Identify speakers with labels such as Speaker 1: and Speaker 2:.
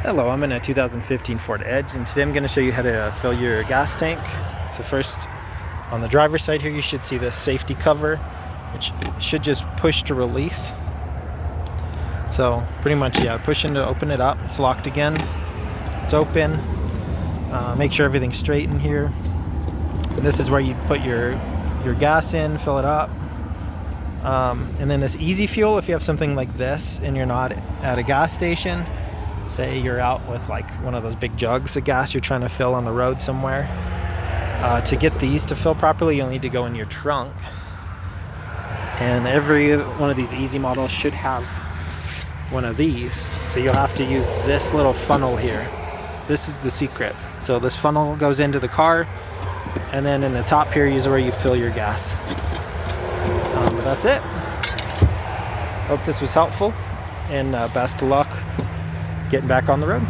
Speaker 1: Hello, I'm in a 2015 Ford Edge, and today I'm going to show you how to fill your gas tank. So first, on the driver's side here, you should see this safety cover, which should just push to release. So pretty much, yeah, pushing to open it up. It's locked again. It's open. Make sure everything's straight in here. And this is where you put your gas in, fill it up. And then this easy fuel, if you have something like this and you're not at a gas station, say you're out with like one of those big jugs of gas you're trying to fill on the road somewhere, to get these to fill properly, you'll need to go in your trunk. And every one of these easy models should have one of these. So you'll have to use this little funnel here. This is the secret. So this funnel goes into the car, and then in the top here is where you fill your gas. But that's it. Hope this was helpful, and best of luck getting back on the road.